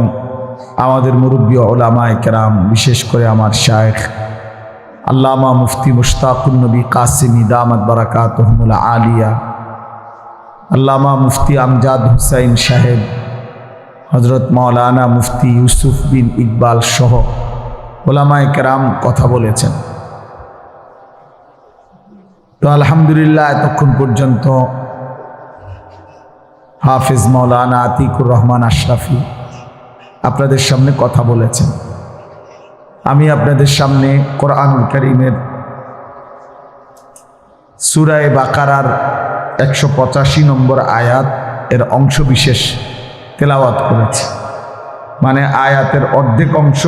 আমাদের মুরব্বী উলামায়ে কেরাম, বিশেষ করে আমার শায়েখ আল্লামা মুফতি মুশতাকুন নবী কাসিমি দামাত বারাকাতুহুল আলিয়া, আল্লামা মুফতি আমজাদ হুসাইন সাহেব, হযরত মাওলানা মুফতি ইউসুফ বিন ইকবাল সহ উলামায়ে কেরাম কথা বলেছেন। তো আলহামদুলিল্লাহ এতক্ষণ পর্যন্ত হাফেজ মাওলানা আতিকুর রহমান আশরাফি আপনাদের সামনে কথা বলেছেন। আমি আপনাদের সামনে কোরআনুল কারীমের সূরা বাকারার 185 নম্বর আয়াত এর অংশ বিশেষ তেলাওয়াত করেছি, মানে আয়াতের অর্ধেক অংশ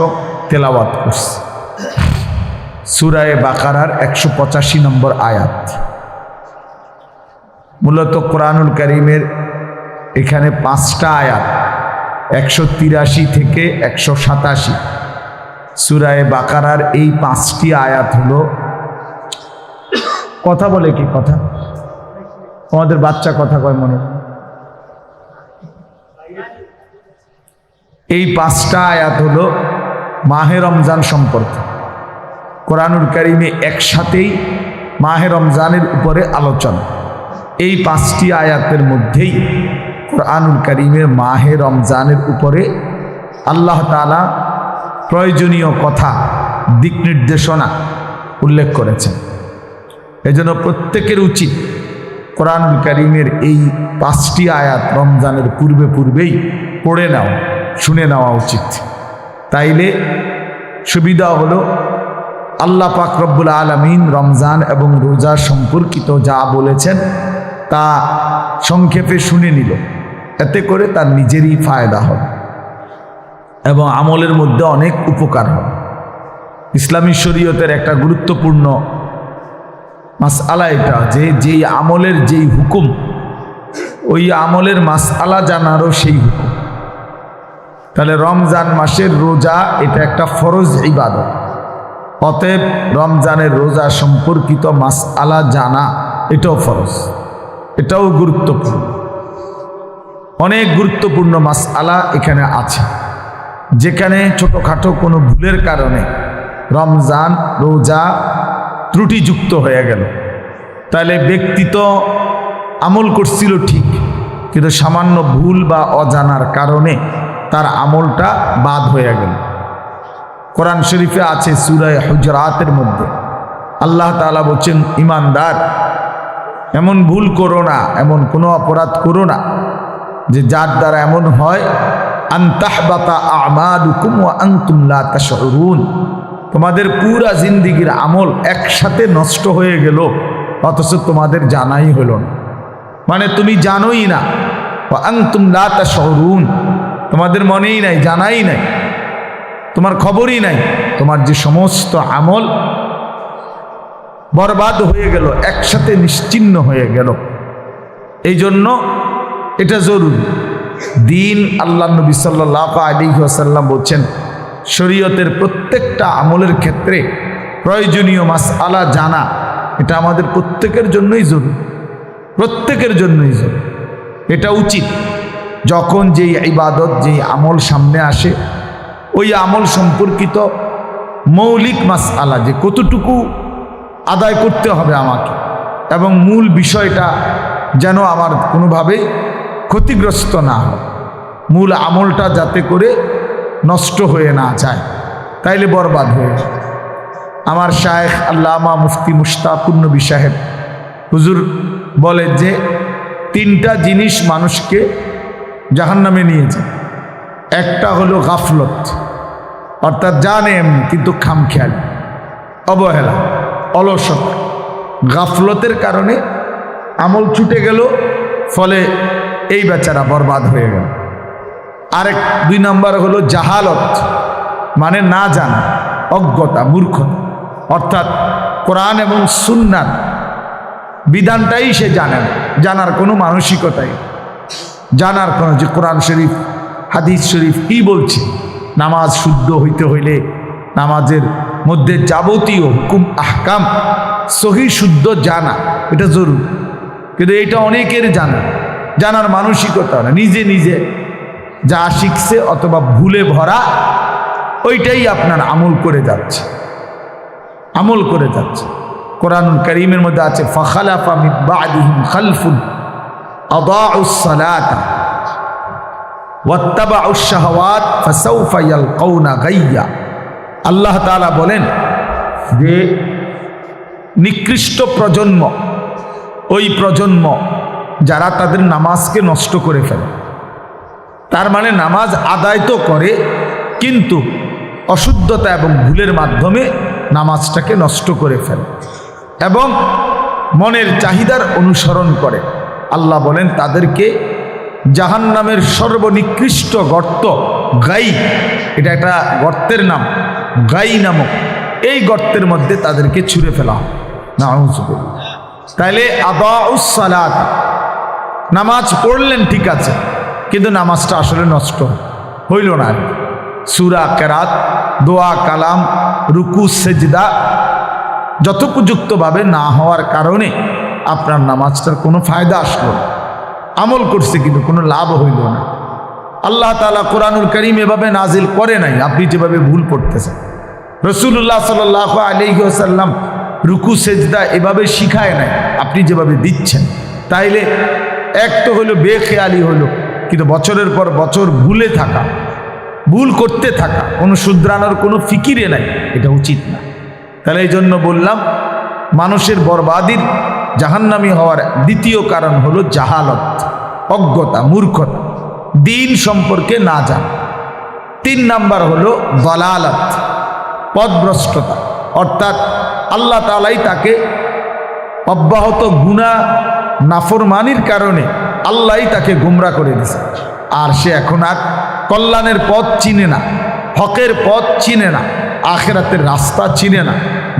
তেলাওয়াত করছি। সূরা বাকারার 185 নম্বর আয়াত। মূলত কোরআনুল কারীমের এখানে 5টা আয়াত 183 থেকে 187। সূরা বাকারার এই 5টি আয়াত হলো, কথা বলে কি কথা আমাদের বাচ্চা কথা কয় মনে, এই 5টা আয়াত হলো মাহে রমজান সম্পর্কে। কোরআনুল কারীমে একসাথেই মাহে রমজানের উপরে আলোচনা। এই 5টি আয়াতের মধ্যেই কোরআনুল কারীমের মাহে রমজানের উপরে আল্লাহ তাআলা প্রয়োজনীয় কথা, দিক নির্দেশনা উল্লেখ করেছেন। এজন্য প্রত্যেকের উচিত কোরআনুল কারীমের এই 5টি আয়াত রমজানের পূর্বেই পড়ে নেওয়া, শুনে নেওয়া উচিত। তাইলে সুবিধা হলো আল্লাহ পাক রব্বুল আলামিন রমজান এবং রোজা সম্পর্কিত যা বলেছেন তা সংক্ষেপে শুনে নিল, এতে করে তার নিজেরই ফায়দা হবে এবং আমলের মধ্যে অনেক উপকার হবে। ইসলামী শরীয়তের একটা গুরুত্বপূর্ণ মাসআলা এটা, যে যেই আমলের যেই হুকুম ওই আমলের মাসআলা জানারও সেই হুকুম। তাহলে রমজান মাসের রোজা এটা একটা ফরজ ইবাদত, অতএব রমজানের রোজা সম্পর্কিত মাসআলা জানা এটাও ফরজ, এটাও গুরুত্বপূর্ণ। অনেক গুরুত্বপূর্ণ মাসআলা এখানে আছে, যেখানে ছোটোখাটো কোনো ভুলের কারণে রমজান রোজা ত্রুটিযুক্ত হয়ে গেল, তাহলে ব্যক্তি তো আমল করছিল ঠিক, কিন্তু সামান্য ভুল বা অজানার কারণে তার আমলটা বাদ হয়ে গেল। কোরআন শরীফে আছে সূরা হুজরাতের মধ্যে আল্লাহ তাআলা বলছেন, ইমানদার এমন ভুল করো না, এমন কোনো অপরাধ করো না যে যার দ্বারা এমন হয় আনতাহবাতা আমালুকুম ওয়া আনতুম লা তাশউরুন, তোমাদের পুরা জিন্দেগীর আমল একসাথে নষ্ট হয়ে গেল অথচ তোমাদের জানাই হলো না। মানে তুমি জানোই না, ওয়া আনতুম লা তাশউরুন, তোমাদের মনেই নাই, জানাই নাই, তোমার খবরই নাই, তোমার যে সমস্ত আমল বরবাদ হয়ে গেল, একসাথে নিশ্চিহ্ন হয়ে গেল। এই জন্য এটা জরুরি। দিন আল্লাহ নবী সাল্লাল্লাহু আলাইহি ওয়াসাল্লাম বলছেন, শরীয়তের প্রত্যেকটা আমলের ক্ষেত্রে প্রয়োজনীয় মাসআলা জানা এটা আমাদের প্রত্যেকের জন্যই জরুরি, প্রত্যেকের জন্যই জরুরি। এটা উচিত। যখন যেই ইবাদত, যেই আমল সামনে আসে, ওই আমল সম্পর্কিত মৌলিক মাসআলা যে কতটুকু আদায় করতে হবে আমাকে, এবং মূল বিষয়টা যেন আমার কোনোভাবেই ক্ষতিগ্রস্ত না হয়, মূল আমলটা যাতে করে নষ্ট হয়ে না যায়, তাইলে বরবাদ হয়ে যায়। আমার শায়েখ আল্লামা মুফতি মুশতাকুর নবী সাহেব হুজুর বলেন যে 3টা জিনিস মানুষকে জাহান্নামে নিয়ে যায়। একটা হলো গাফলত, অর্থাৎ জানে এমনি কিন্তু খামখেয়াল, অবহেলা, অলসতা। গাফলতের কারণে আমল ছুটে গেল, ফলে এই বেচারা বরবাদ হয়ে গেল। আরেক 2 নম্বর হলো জাহালত, মানে না জানা, অজ্ঞতা, মূর্খতা, অর্থাৎ কোরআন এবং সুন্নাত বিধানটাই সে জানে না, জানার কোনো মানসিকতাই, জানার কোনো যে কোরআন শরীফ হাদিস শরীফ কি বলছে, নামাজ শুদ্ধ হইতে হইলে নামাজের মধ্যে যাবতীয় হুকুম আহকাম সহি শুদ্ধ জানা এটা জরুরি। কিন্তু এটা অনেকের জানার মানসিকতা না, নিজে নিজে যা শিখছে অথবা ভুলে ভরা ওইটাই আপনার আমল করে যাচ্ছে, আমল করে যাচ্ছে। কোরআনুল কারীমের মধ্যে আছে ফাখালাফা মিন বা'দিহিম খালফুন আদাউস সালাতা ওয়াত্তাবাউশ শাহাওয়াত ফাসাউফা ইয়ালকাউনা গাইয়্যা। আল্লাহ তাআলা বলেন যে নিকৃষ্ট প্রজন্ম, ওই প্রজন্ম যারা তাদের নামাজকে নষ্ট করে ফেলে। তার মানে নামাজ আদায় তো করে, কিন্তু অশুদ্ধতা এবং ভুলের মাধ্যমে নামাজটাকে নষ্ট করে ফেলে এবং মনের চাহিদার অনুসরণ করে। আল্লাহ বলেন তাদেরকে জাহান্নামের সর্বনিকৃষ্ট গর্ত গাই, এটা একটা গর্তের নাম, গাই নামক এই গর্তের মধ্যে তাদেরকে ছুঁড়ে ফেলা হয়। নাউযুবিল্লাহ। তাইলে আদাউস সালাত, নামাজ পড়লেন ঠিক আছে, কিন্তু নামাজটা আসলে নষ্ট হইল না। সূরা কেরাত, দোয়া কালাম, রুকু সেজদা যথোপযুক্তভাবে না হওয়ার কারণে আপনার নামাজটার কোনো ফায়দা আসলো না। আমল করছে কিন্তু কোনো লাভ হইল না। আল্লাহ তাআলা কোরআনুল কারীম এভাবে নাজিল করে নাই আপনি যেভাবে ভুল করতেছেন। রাসূলুল্লাহ সাল্লাল্লাহু আলাইহি ওয়াসাল্লাম রুকু সেজদা এভাবে শিখায় নাই আপনি যেভাবে দিচ্ছেন। তাইলে এক তো হলো বেখেয়ালি হলো, কিন্তু বছরের পর বছর ভুলে থাকা, ভুল করতে থাকা, কোনো শুধরানোর কোনো ফিকিরে নাই, এটা উচিত না। তাহলে এই জন্য বললাম মানুষের বরবাদির, জাহান্নামী হওয়ার দ্বিতীয় কারণ হলো জাহালত, অজ্ঞতা, মূর্খতা, দিন সম্পর্কে না জানা। 3 নাম্বার হলো দালালাত, পথভ্রষ্টতা, অর্থাৎ আল্লাহ তাআলাই তাকে অব্যাহত গুনাহ নাফরমানির কারণে আল্লাহই তাকে গোমরা করে দিয়েছে, আর সে এখন আর কল্যাণের পথ চিনে না, হকের পথ চিনে না, আখিরাতের রাস্তা চিনে না,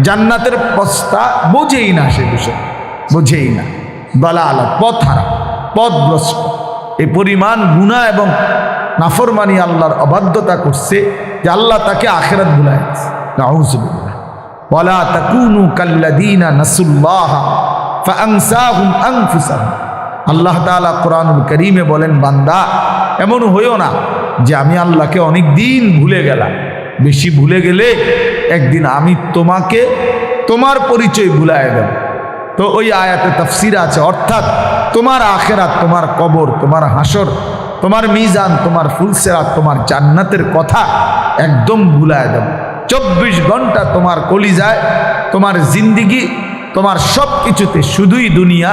জান্নাতের পথটা বোঝেই না, সে বিষয় বোঝেই না। দালালাত, পথহারা, পথভ্রষ্ট, এই পরিমাণ গুনাহ এবং নাফরমানি, আল্লাহর অবাধ্যতা করছে যে আল্লাহ তাকে আখিরাত ভুলায় দিয়েছে। নাউযুবিল্লাহ। ওয়ালা তাকুনু কাল্লাযীনা নাসুল্লাহ ফাআনসাহুম আনফুসাহুম। আল্লাহ তাআলা কোরআনুল কারীমে বলেন, বান্দা এমন হইও না যে আমি আল্লাহকে অনেক দিন ভুলে গেলাম। বেশি ভুলে গেলে একদিন আমি তোমাকে তোমার পরিচয় ভুলায় দেব। তো ওই আয়াতে তাফসীর আছে, অর্থাৎ তোমার আখিরাত, তোমার কবর, তোমার হাসর, তোমার মিজান, তোমার ফুলসেরাত, তোমার জান্নাতের কথা একদম ভুলায় দেব। 24 ঘন্টা তোমার কলিজায় তোমার জিন্দিগি তোমার সব কিছুতে শুধুই দুনিয়া,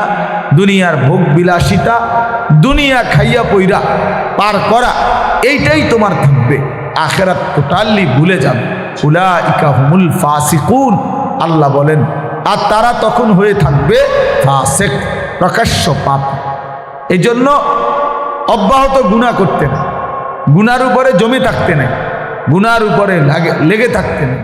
দুনিয়ার ভোগ বিলাসিতা, দুনিয়া খাইয়া পইরা পার করা, এইটাই তোমার থাকবে। আখিরাত টোটালি ভুলে যাবে। উলাইকা হুমুল ফাসিকুন, আল্লাহ বলেন, আর তারা তখন হয়ে থাকবে ফাসিক, প্রকাশ্য পাপ। এই জন্য অব্যাহত গুনাহ করতে না, গুনার উপরে জমে থাকতে নাই, গুনার উপরে লেগে থাকতে নাই।